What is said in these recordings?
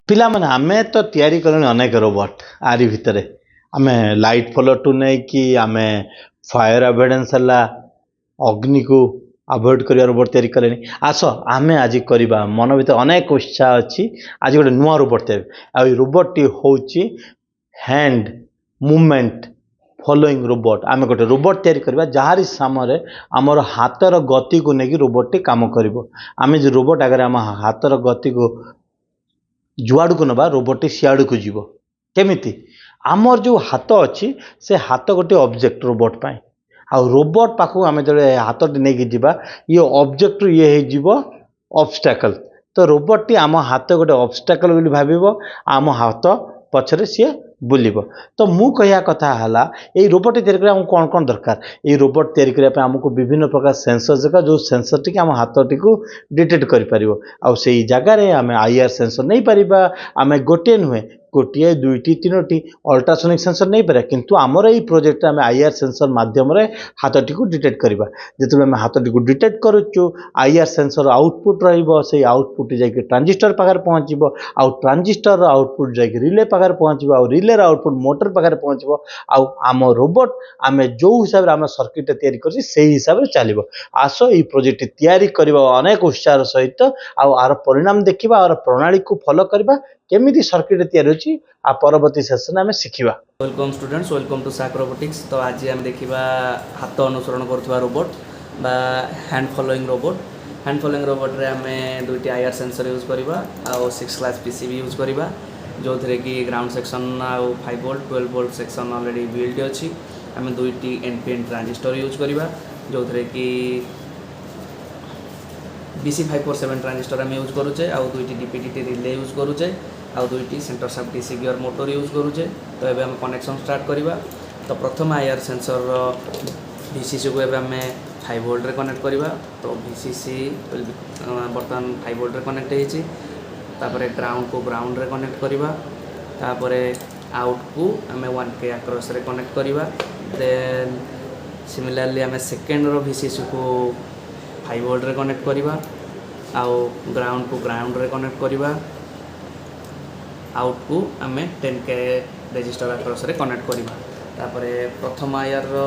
ପିଲାମାନେ ଆମେ ତ ତିଆରି କଲେଣି ଅନେକ ରୋବୋଟ ଆରି ଭିତରେ ଆମେ ଲାଇଟ୍ ଫଲୋଠୁ ନେଇକି ଆମେ ଫାୟାର ଆଭଏଡେନ୍ସ ହେଲା ଅଗ୍ନିକୁ ଆଭଏଡ୍ କରିବା ରୋବୋଟ ତିଆରି କଲେଣି। ଆସ ଆମେ ଆଜି କରିବା ମନ ଭିତରେ ଅନେକ ଉତ୍ସାହ ଅଛି। ଆଜି ଗୋଟେ ନୂଆ ରୋବୋଟ ତିଆରି ଆଉ ଏଇ ରୋବୋଟଟି ହେଉଛି ହ୍ୟାଣ୍ଡ ମୁଭମେଣ୍ଟ ଫଲୋଇଂ ରୋବୋଟ। ଆମେ ଗୋଟେ ରୋବୋଟ ତିଆରି କରିବା ଯାହାରି ସାମରେ ଆମର ହାତର ଗତିକୁ ନେଇକି ରୋବୋଟଟି କାମ କରିବ। ଆମେ ଯେ ରୋବୋଟ ଆଗରେ ଆମ ହାତର ଗତିକୁ जुआड़ू नवा रोबोट सियाड़ को जीव केमिति आमर जो हाथ अच्छी से हाथ गोटे ऑब्जेक्ट रोबोट पाए आ रोबोट पाखु आम जो हाथ नहीं जीवा ये ऑब्जेक्ट ये ऑब्स्टैकल तो रोबोट टी आम हाथ गोटे ऑब्स्टैकल बोली भाविबो आम हाथ पछरे सी बुलिबो। तो मु कहिया कथा हला ए रोबोट तैयारी करा हमको कौन कौन दरकार ए रोबोट तैयारी करिया पे हमको विभिन्न प्रकार सेंसर जगह जो सेंसर टी आम हाथ टी को डिटेक्ट करि परिबो आ सेई जगह रे आम आईआर सेंसर नहीं परिबा आम गोटे नुहे गोटे दुईटी तीनोटी अल्ट्रासोनिक सेंसर नहीं पारे किंतु आमर ये प्रोजेक्ट आम आईआर सेंसर माध्यम रे हाथ टी को डिटेक्ट करबा जेतबे आम हाथ टी को डिटेक्ट करूचु आईआर सेंसर आउटपुट रहिबो से आउटपुट जाके ट्रांजिस्टर पाखर पहुंचबो आ ट्रांजिस्टर आउटपुट जाके रिले पाखर पहुंचबो आ रिले आउटपुट मोटर पाखर पहुंचबो आ आम रोबोट आम जो हिसाब रे आम सर्किट तैयारी करछि सेही हिसाब रे चलिबो। आसो ये प्रोजेक्ट तैयारी करबा अनेक उत्साह सहित आर परिणाम देखिबा और प्रणाली को फॉलो करबा केमिति सर्किट तैयारी होछि आ परवर्ती सेशन में शिखिबा। वेलकम स्टूडेंट्स, वेलकम टू साक रोबोटिक्स। तो आज आम देखा हाथ अनुसरण करुवा रोबोट बा hand following robot. Hand following robot रे आम दुईटी आईआर सेंसर यूज करवा आ 6 क्लास पीसीबी यूज करवा जो थे कि ग्राउंड सेक्शन आउ 5 volt 12 volt section already build अच्छी। आम दुईटी एनपीएन ट्रांजिस्टर यूज करवा जो थे कि BC547 ट्रांजिस्टर आम यूज करुचे आ दुईटी डीपीडीटी रिले यूज करुचे आ दुईटी सेंटर साफ डीसी गियर मोटर यूज करुचे। तो ये आम कनेक्शन स्टार्ट करवा। तो प्रथम आईआर सेंसर VCC को आम 5 वोल्ट रे कनेक्ट करवा। तो VCC बर्तमान 5 वोल्ट रे कनेक्ट होइछि। तापरे ग्राउंड को ग्राउंड रे कनेक्ट करवा। तापरे आउट को आम 1K अक्रॉस रे कनेक्ट करवा। देन सिमिलरली आम सेकेंड रो VCC को 5 वोल्ट रे कनेक्ट करवा आउ ग्राउंड को ग्राउंड रे कनेक्ट करवा। आउट को आम 10K रजिस्टर अक्रॉस रे कनेक्ट करवा। तापरे प्रथम आईआर रो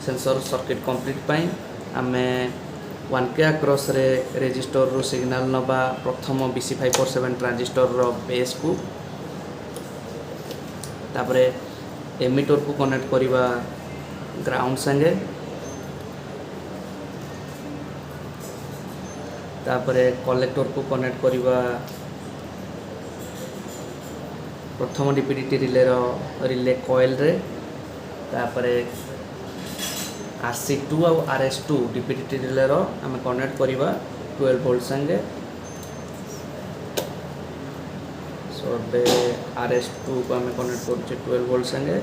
सेंसर सर्किट कंप्लीट पाई आम 1K अक्रॉस रे रजिस्टर रो सिग्नल नबा प्रथम BC547 ट्रांजिस्टर रो बेस को। तापरे एमिटर को कनेक्ट करवा ग्राउंड संगे। तापरे कलेक्टर को कनेक्ट करवा प्रथम डीपीडीटी रिले रिले कॉइल रे। तापरे RC2 और RS2 डीपीडीटी रिले आम कनेक्ट करवा 12 वोल्ट संगे। सो बे RS2 को आम कनेक्ट कर 12 वोल्ट संगे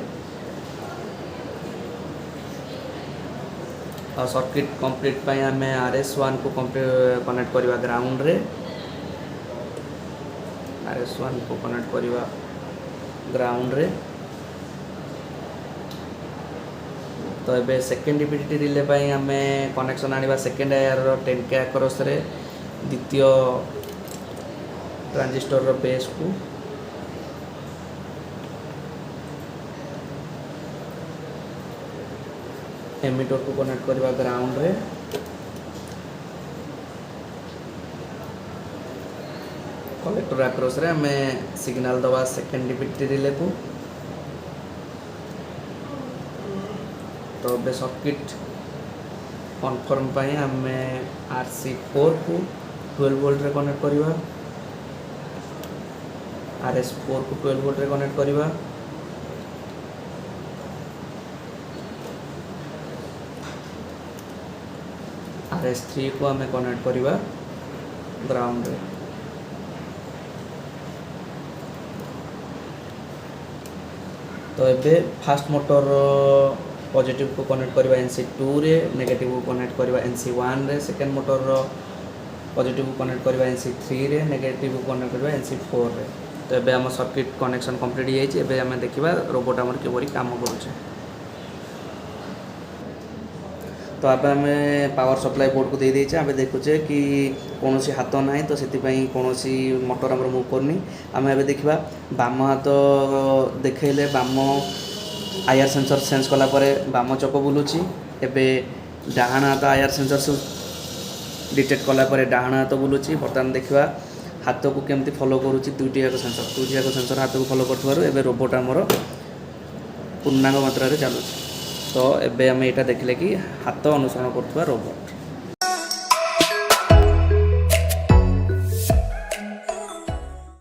और सर्किट कंप्लीट पाई आम RS1 को कनेक्ट करवा ग्राउंड रे। RS1 को कनेक्ट करवा ग्राउंड रे। तो ये सेकेंड डीपीडीटी रिले पाई आम कनेक्शन आनिबा सेकेंड आईआर 10K अक्रॉस रे द्वितीय ट्रांजिस्टर रो बेस को। एमिटर को कनेक्ट करवा ग्राउंड रे। कलेक्टर अक्रॉस रे आम सिग्नल दवा सेकेंड डीपीडीटी रिले को। तो बे सर्किट कन्फर्म पाई आम RC4 को 12 वोल्ट रे कनेक्ट करवा। RS4 को 12 वोल्ट रे कनेक्ट करवा। RS3 को आम कनेक्ट करवा ग्राउंड रे। तो ये फास्ट मोटर पॉजिटिव को कनेक्ट करवा NC2 रे, नेगेटिव को कनेक्ट करवा NC1 रे। सेकेंड मोटर पॉजिटिव को कनेक्ट करवा NC3 रे, नेगेटिव को कनेक्ट करवा NC4 रे। तो ये आम सर्किट कनेक्शन कंप्लीट हो जाए। आम देखा रोबोट आमर किपरि काम करुचे। ତ ଏବେ ଆମେ ପାୱାର ସପ୍ଲାଏ ବୋର୍डକୁ ଦେଇ ଦେଇଛେ ଆମେ ଦେଖୁଛେ କି କୌଣସି ହାତ ନାହିଁ ତ ସେଥିପାଇଁ କୌଣସି ମୋଟର ଆମର ମୁଭ୍ କରୁନି। ଆମେ ଏବେ ଦେଖିବା ବାମ ହାତ ଦେଖେଇଲେ ବାମ ଆଇଆର୍ ସେନ୍ସର ସେନ୍ସ କଲା ପରେ ବାମ ଚକ ବୁଲୁଛି। ଏବେ ଡାହାଣ ହାତ ଆଇଆର୍ ସେନ୍ସର ଡିଟେକ୍ଟ କଲା ପରେ ଡାହାଣ ହାତ ବୁଲୁଛି। ବର୍ତ୍ତମାନ ଦେଖିବା ହାତକୁ କେମିତି ଫଲୋ କରୁଛି ଦୁଇଟି ଯାକ ସେନ୍ସର ହାତକୁ ଫଲୋ କରୁଥିବାରୁ ଏବେ ରୋବୋଟ୍ ଆମର ପୂର୍ଣ୍ଣାଙ୍ଗ ମାତ୍ରାରେ ଚାଲୁଛି। ତ ଏବେ ଆମେ ଏଇଟା ଦେଖିଲେ କି ହାତ ଅନୁସରଣ କରୁଥିବା ରୋବୋଟ୍।